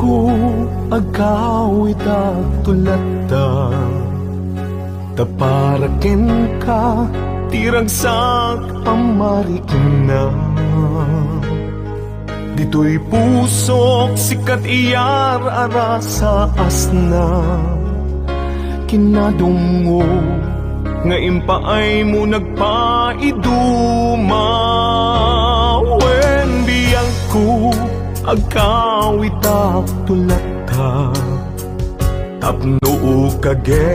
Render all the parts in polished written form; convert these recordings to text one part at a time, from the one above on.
ko agawid tulata taparaken ka tiragsak pamarikina dito'y pusok sikat iyar ara sa asna kinadungo nga impaay mo nagpaiduma wen biyang ko agkawit tulata tapno kage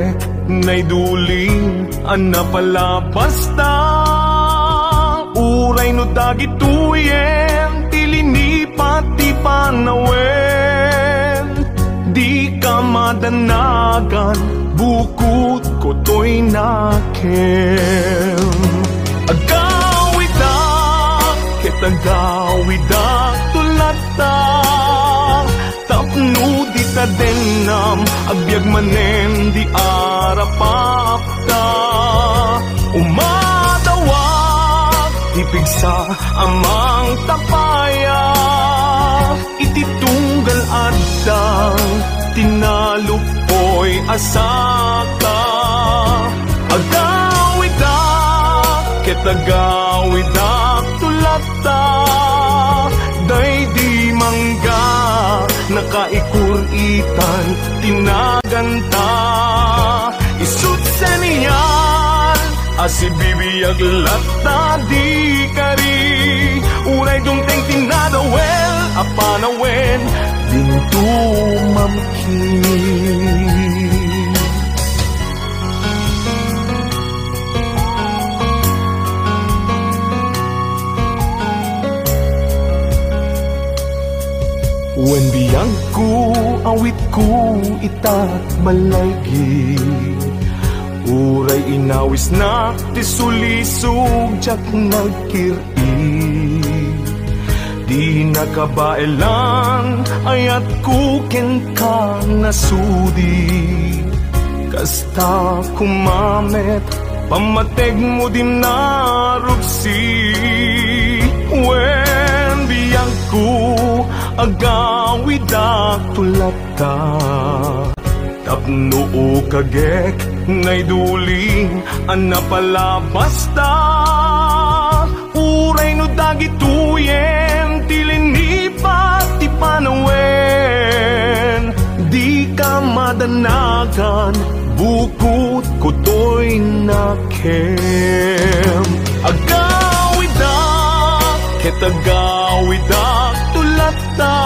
nay duling anapalabas ta uray no dagituyen tilini pati panawen di ka madanagan bukod ko to'y nakem agawid kitagawid tulata tapno di ta denam agbyag manen di arapapta umadawag ipigsa amang tapaya ititunggal adang tinalupoy asaka agawid kitagawid tulata day di mangga nakaikuritan tinaganta isut seniyan asibibiyag lata di kari uray dumteng tinadawel apanawen dintu mamkin wen biyang ko awit ko itat malaygi uray inawis na tisulisog jak nagkiri di nakabailan ayat ko ken ka nasudi kasta kumamet pamateg mo din narupsi wen biyang ko agawid tulata tapno kagek nay duling anapalabas ta uray no dagituyen tilini pati panawen di ka madanagan bukod ko to'y nakem agawid kitagawid tulata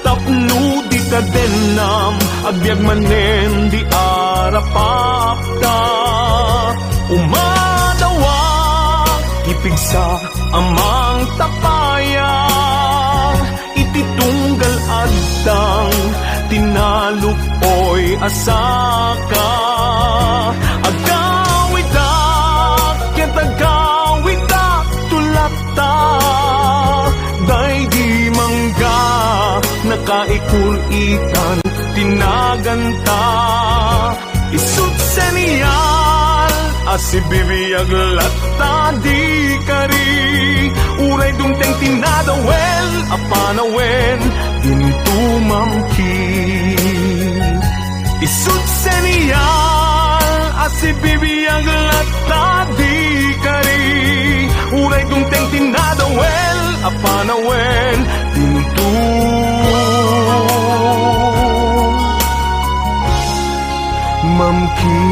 tapno di ka denam agbyag manen di arapapta umadawag ipigsa amang tapaya ititunggal adang tinalupoy asaka agawid kitagawid tulata day di mangga nakaikuritan tinaganta isut seniyal asibibiyag lata di kari uray dumteng tinadawel apanawen dintu mamkin isut seniyal asibibiyag lata di kari uray dumteng tinadawel apanawen dintu mamkin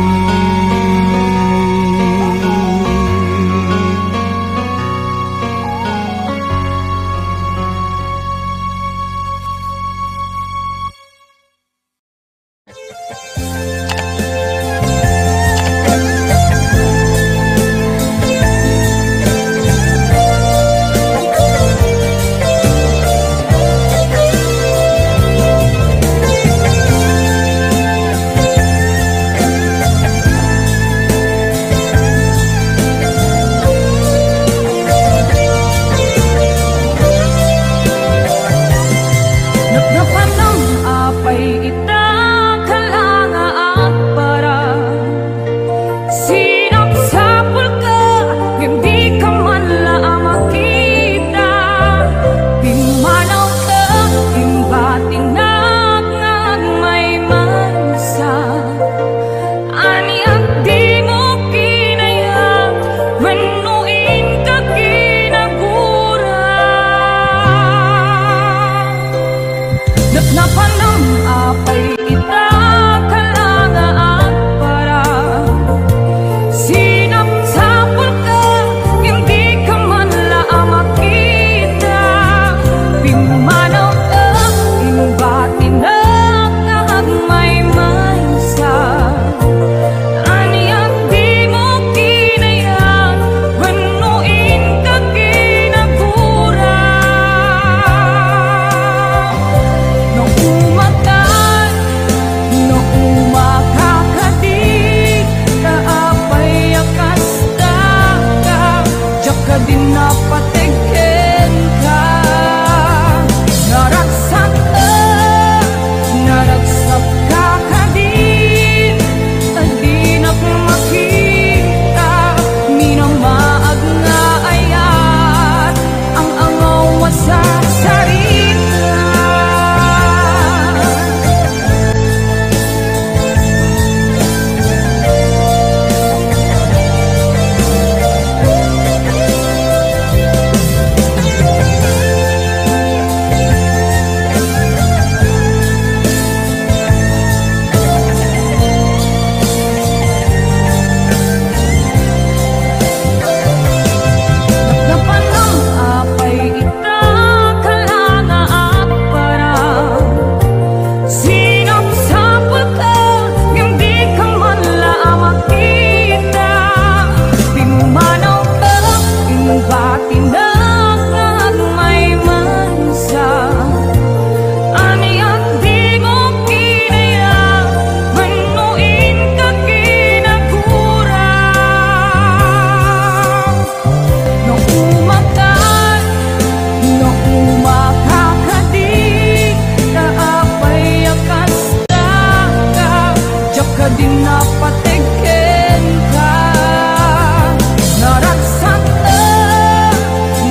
kadin napatikin ka.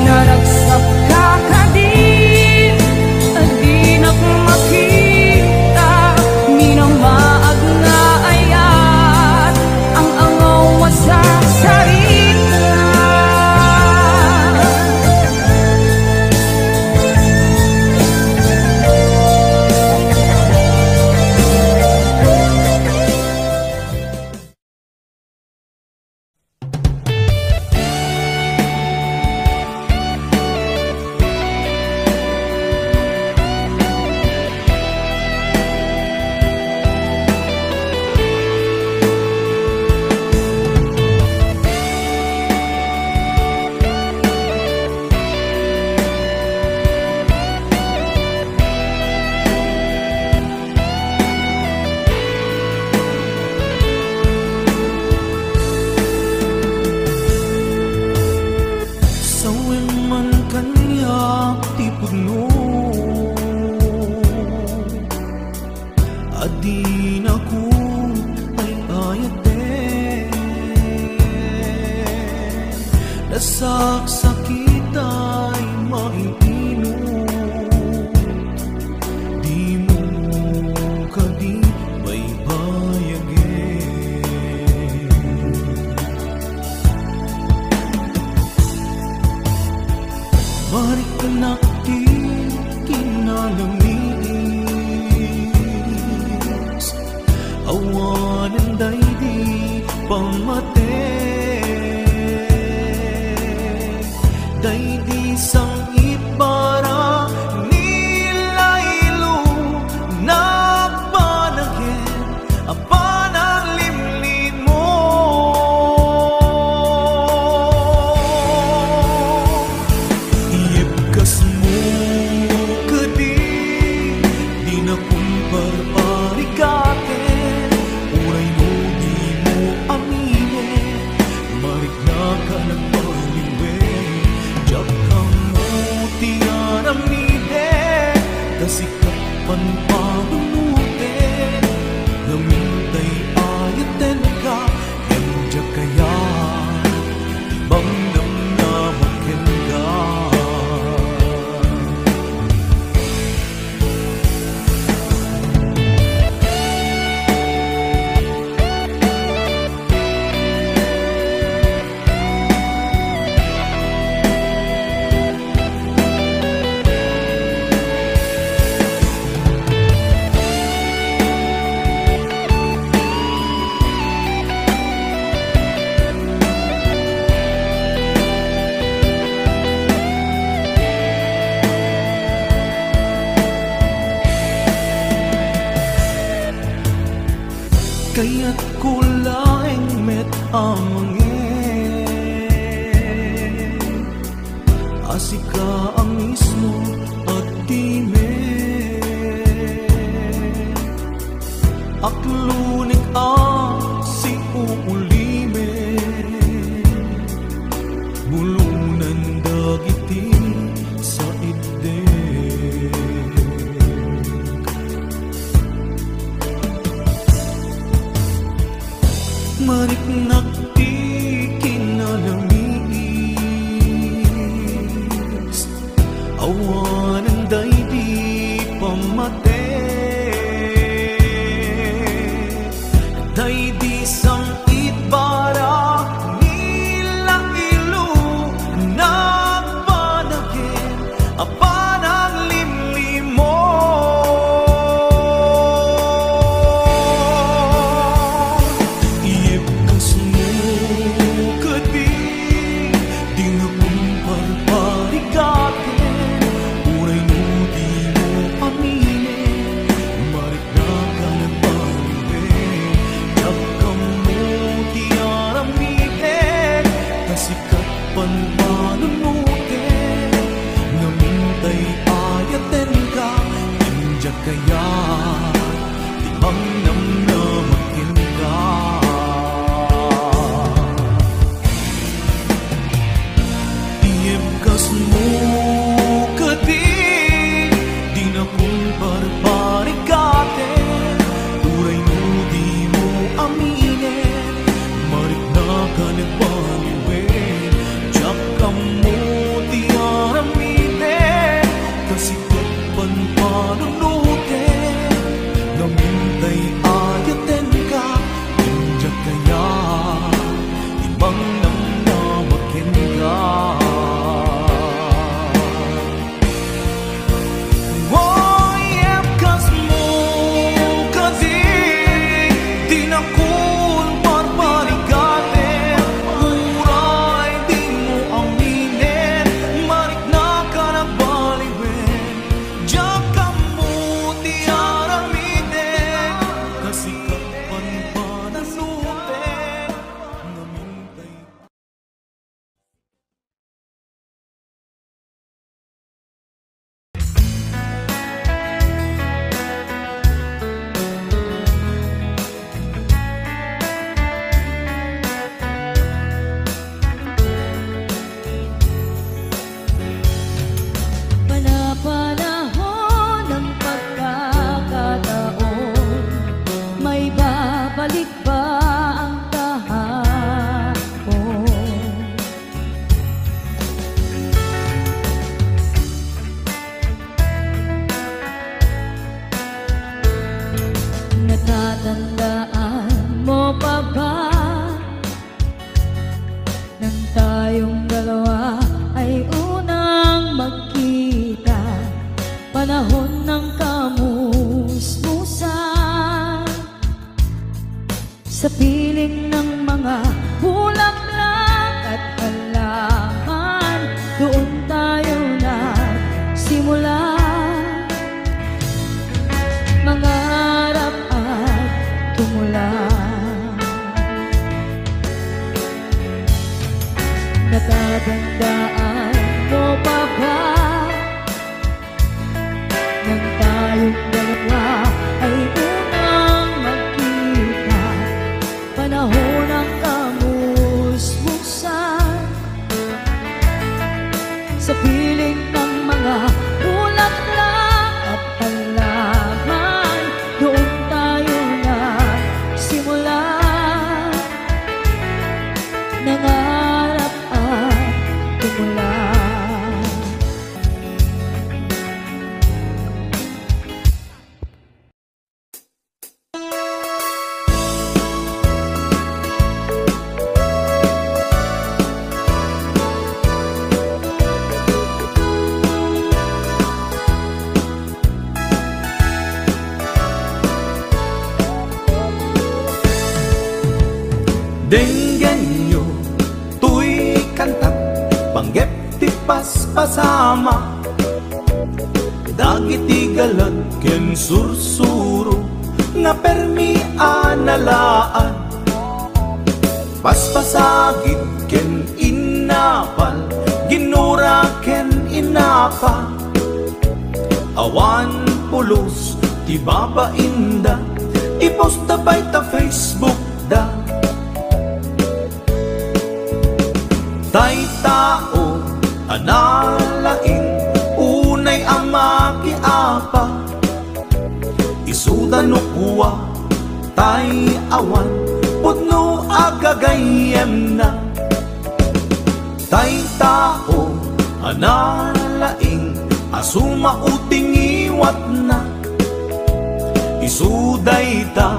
Naragsak ka kadin, adinak makita, minamaag nga ayat, ang angaw sa sarita. Kaya't kulaing met amangin, asika ang mismo at di met. Aklunik ang si uulimen, bulunan dagiti sa ide. Mariknak ti kinalamis, awan ang daydi pamate, daydi sang itbara nila ilu nagpanagin apan ang limlimo. Kaya timang namnamakin ka, iibkas mo kadi di na kung parparikate, uray mo di mo ka nagbaliwin. Diyak ka mo ti aramiden, kasikot pan panunutin. Namintay ayaten ka, injak kaya ibang namnamakin ka. Natatandaan mo pa ba nang tayong dalawa ay unang magkita? Panahon ng kamusmusan, sa piling ng mga bulaklak at halaman, doon tayo nagsimula. Mangarap at tumula. Natatandaan mo pa ba nang tayong dalawa ay unang magkita? Panahon ng kamusmusan, sa piling ng mga bulaklak at halaman, doon tayo nagsimula. Nangarap at tumula. Denggenyo, tuy kantat, panggep ti paspasama. Dagiti galat ken sursuro, nga permi analaan. Paspasagit ken inapal, ginura ken inapa. Awan pulos ti babainda, iposta bay ta Facebook da. Tay tao analaing, unay ang makiapa. Isuda no kuwa, tay awan, putno agagayem na. Tay tao analaing, asuma uting iwat na. Isuday ta,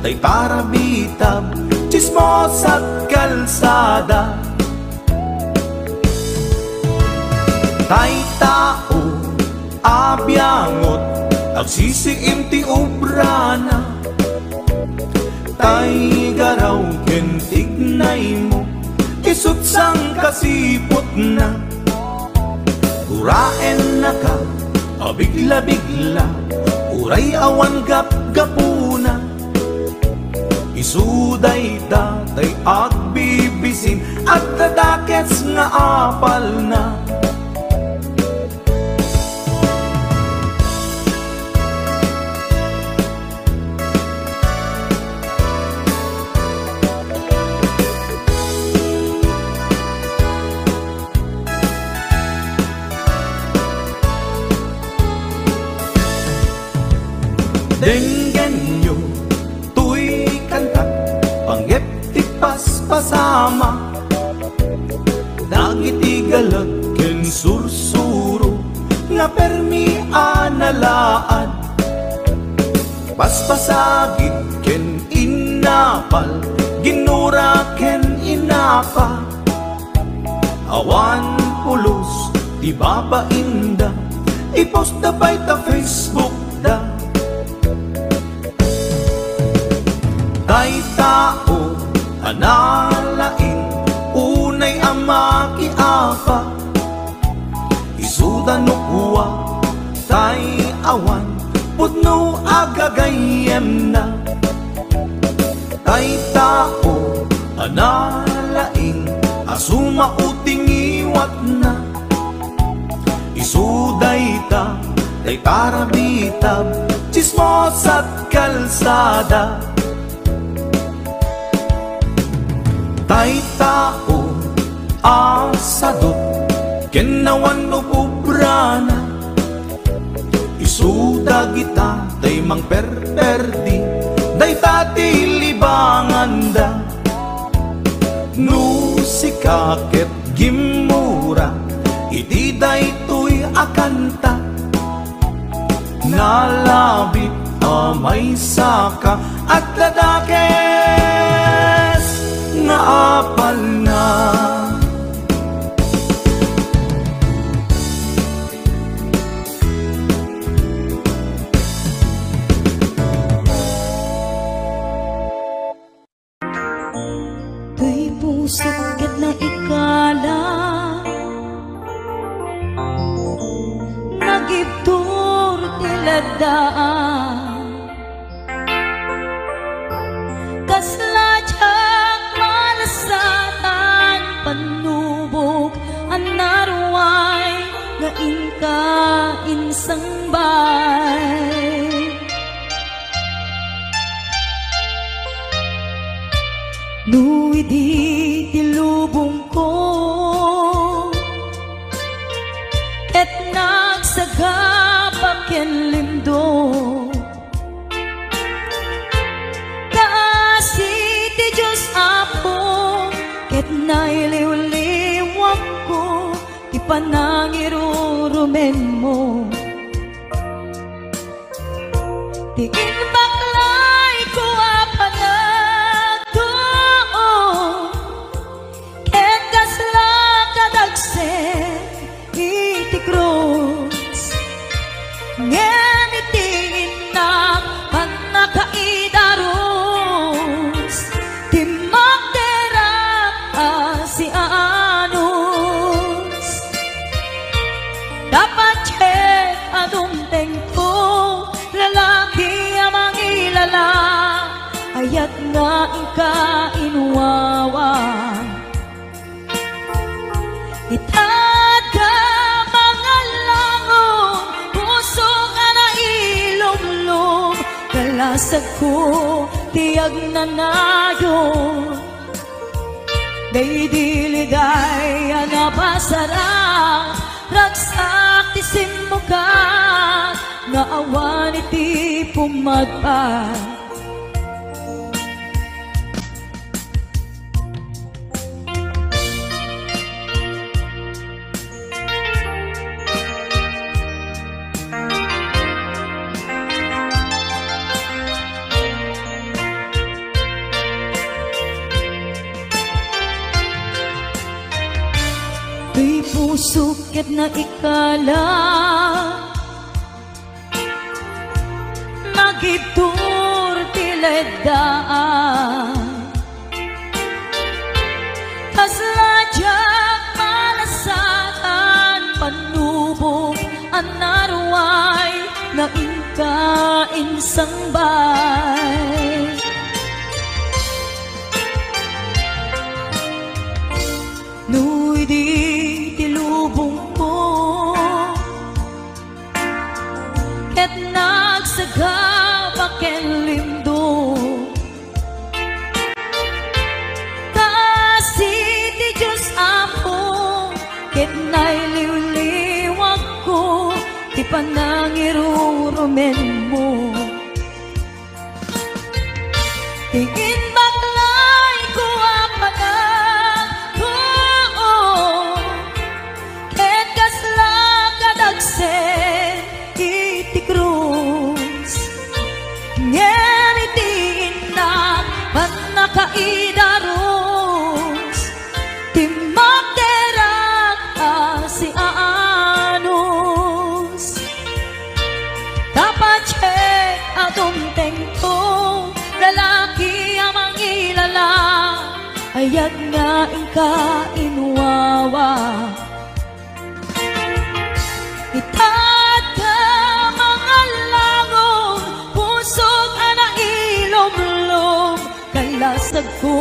tay parabitab, chismos at kalsada. Tay tao abyangot, agsisiim ti obrana. Tay garaw ken tignay mo, isut sang kasipot na. Uraen na ka, abigla-bigla, uray awan gap-gapuna. Isuday tatay agbibisin, at tadakets nga apal na. Denggenyo, tuy kantat, panggep ti paspas. pasama dagiti galag ken sursuro nga permi analaad paspasagit ken inapal ginura ken inapa awan pulos di babainda ipost da by ta Facebook da tay tao analain unay ama kiapa isuda no kuwa tay awan pudno agagayem na tay tao analain asuma uting iwat na isuday ta tay karabitab chismos at kalsada tay tao asadot kenawan no pubrana isuda kita tay mang perperdi day tati libanganda no sikaket gimura iti day tuy akanta nalabit amay saka at ladakes nga apal na Tuy pusok ket na ikala nagibtur tiladaan kasladyak malasatan panubok anarway nga inka insangbay Nui di tilubong ko ket nagsagapa ken lindo kaasi ti Diyos Apo ket nailiw-liwak ko ti panangirurumen mo ti inbaklay ko apanag iti krus ngem iti inak panakaidarus timok derang si anus dapat cek anong tengko lalaki amang ilala ayat nga ika inuwawan itaga mga langon puso nga na ilumlum kalasag ko tiyag na nayon day diligay nga pasarang ragsak ti simukat nga awan iti pumadpad pusukit na ikala nagitur tiledaan kasladyak malasakan panubok anarway na inka insangbay nuy di tilubong ko ket nagsagapa ken lindo kasi ti Diyos Apo ket nailiw-liwag ko ti panangirurumen mo tingin baklay ko apanan Ayag nga inka inuwawa Itat ka mga langong Pusog ana ilom-lom Kalasag ko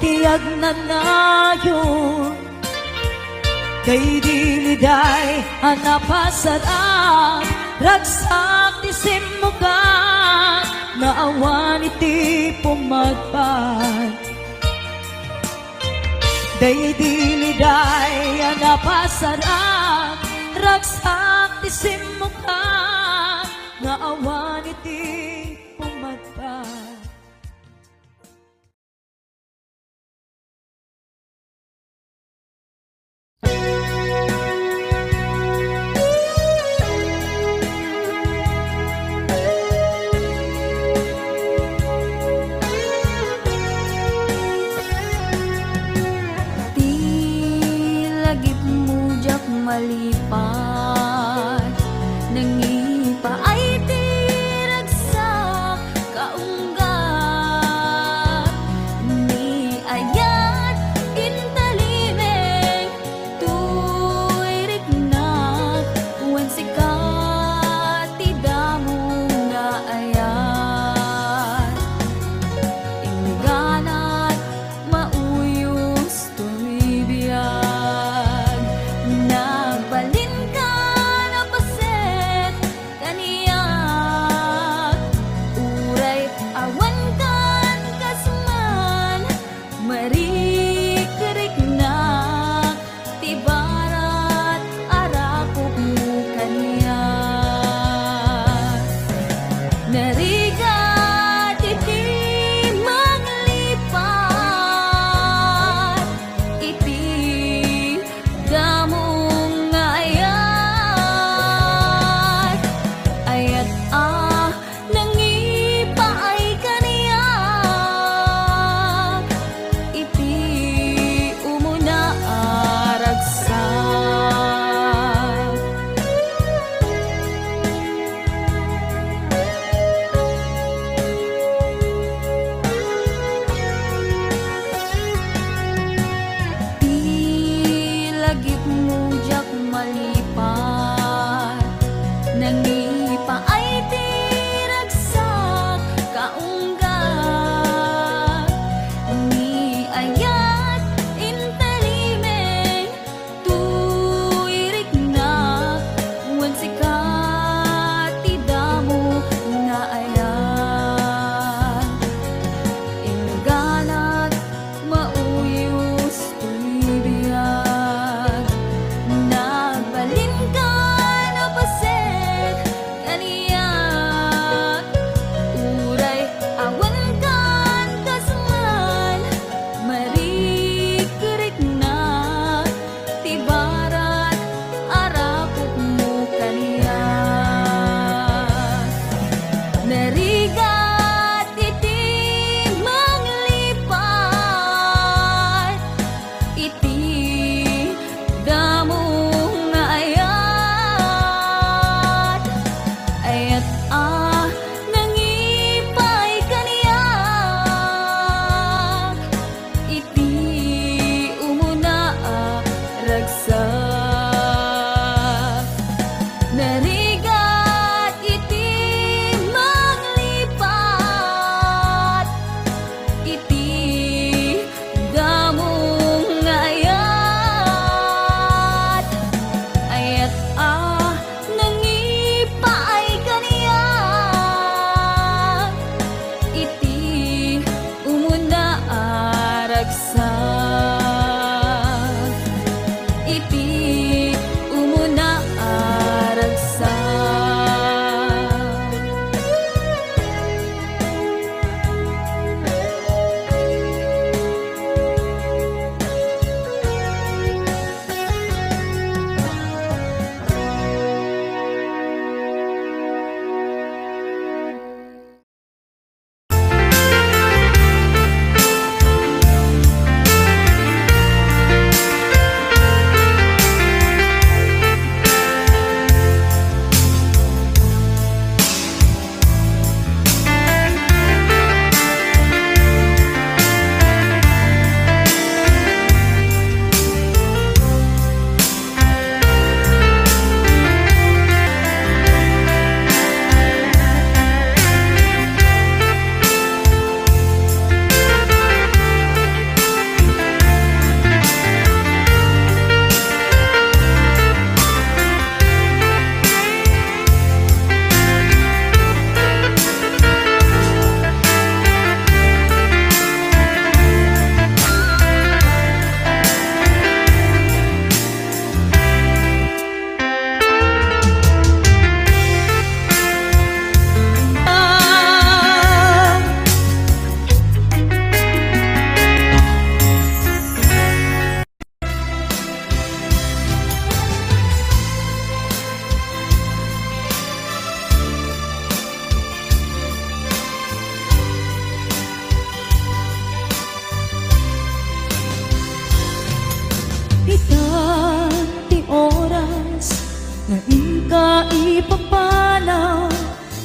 tiyag na nayon Kay diliday hanapasarap Ragsak ti simugan Naawan iti pumagpag Kay diliday hanapasarap Ragsak ti simugan Naawan iti pumagpag Malipat nangipa ay tiragsak kaunggat ni ayat intalimeng tuiriknak wen sikat tidamong nga ayat ingganat mauyos tumibiyag Nagbalin ka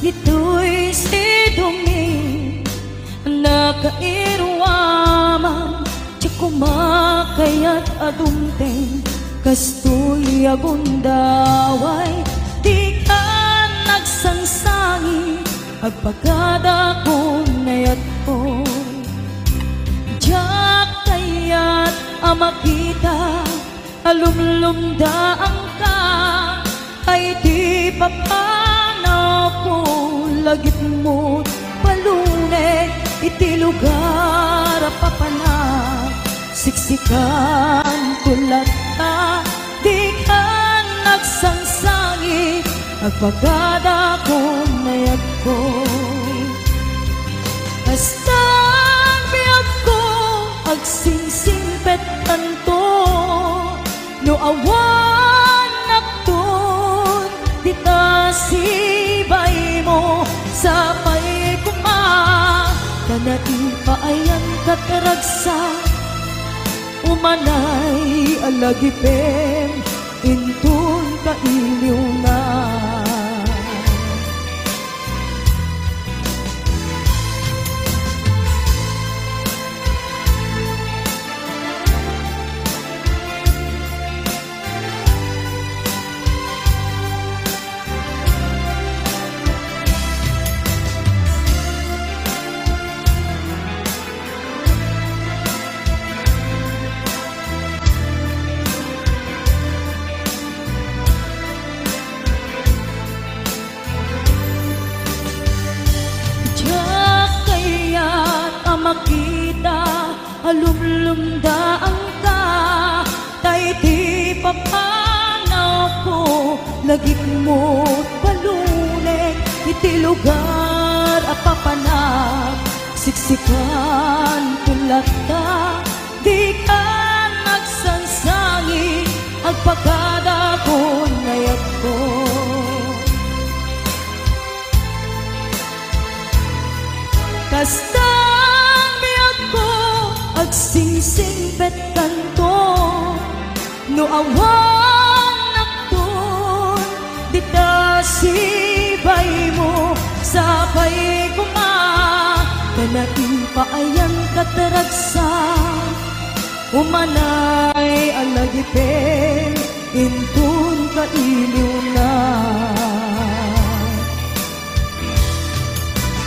ito'y sidungi nakairwamang ti kumakayat adumteng kastoy agundaway di ka nagsangsangi agpagada kunayat ko diyak kayat amakita alumlumdaan ka ay di papanaw ko lagit mo palune iti lugar papanak siksikan tulad ka di ka nagsangsangi agpagada kunayat ko basta biyag ko agsingsingpet kanto no awan nakton dita sibay mo sa pay kuma kana ipaayan kataragsa umanay alagipem intun kailiw na makita alumlumdaan ka tay di papanaw ko lagit mo palunek iti lugar apapanak siksikan tulad ka di ka nagsansangi agpagada kunayat ko kasta agsingsingpet kanto no awan nakton dita sibay mo sa pay kuma kana ipaayan kataragsa umanay alagipin intun kailiw na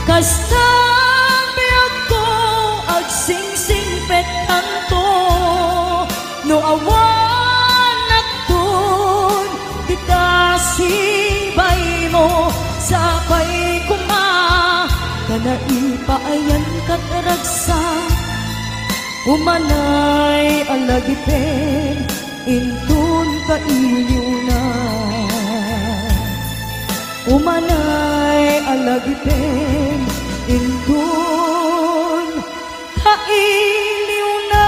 kasta agsingsingpet kanto no awan nakton dita sibay mo sa pay kuma kana ipaayan kataragsa umanay alagipin intun kailiw na umanay alagipin intun kailiw na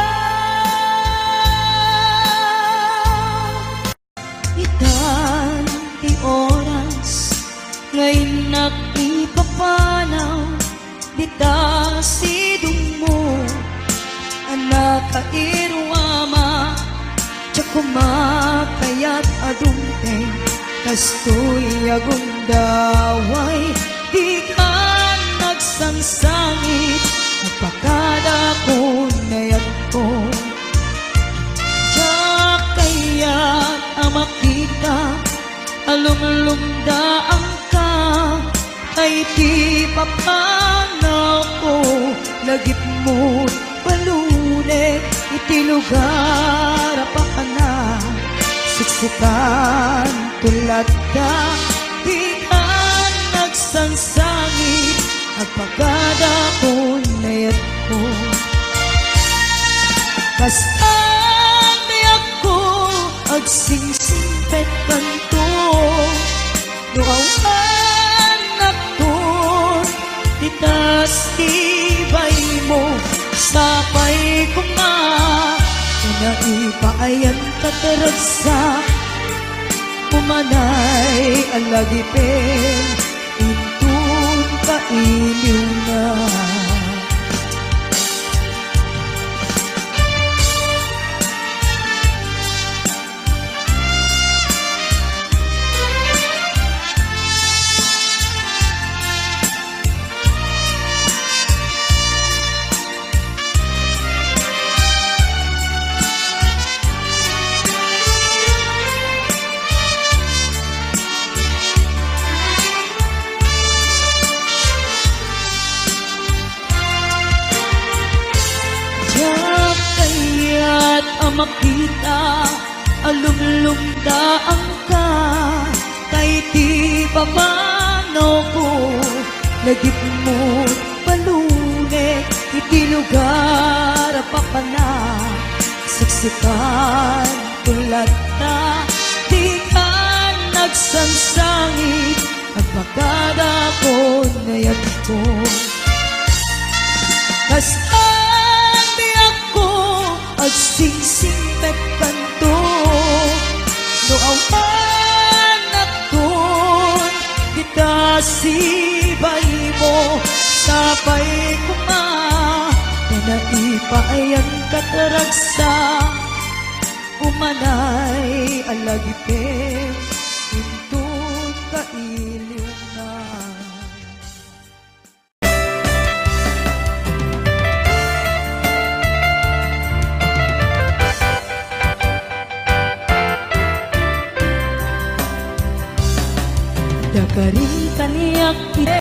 itan ti oras ngayon nakipapanaw dita sidong mo anak kairwama tiyak kumakayat adumteng kastoy agundaway di ka nagsangsangit agpagada kunayat ko diyak kayat amakita alumlumdaan ka ay di papanaw ko lagit mo palunek iti lugar apapanak siksikan tulad ka di ka nagsangsangit agpagada kunayat ko basta biyak ko agsingsingpet kanto no awan nakton dita sibay mo sa pay kuma kana ipaayan kataragsa umanay alagipin intun kailiw na makita alumlumdaan ka kay ti pamano ko lagip mo palune iti lugar papana siksikan tulad na di ka nagsansangit at makada ko ngayat ko kasan di ako agsingsing pet no awan aton kita sibay mo sabay kuma na ipaayan kataragsa umanay alagipin intun kain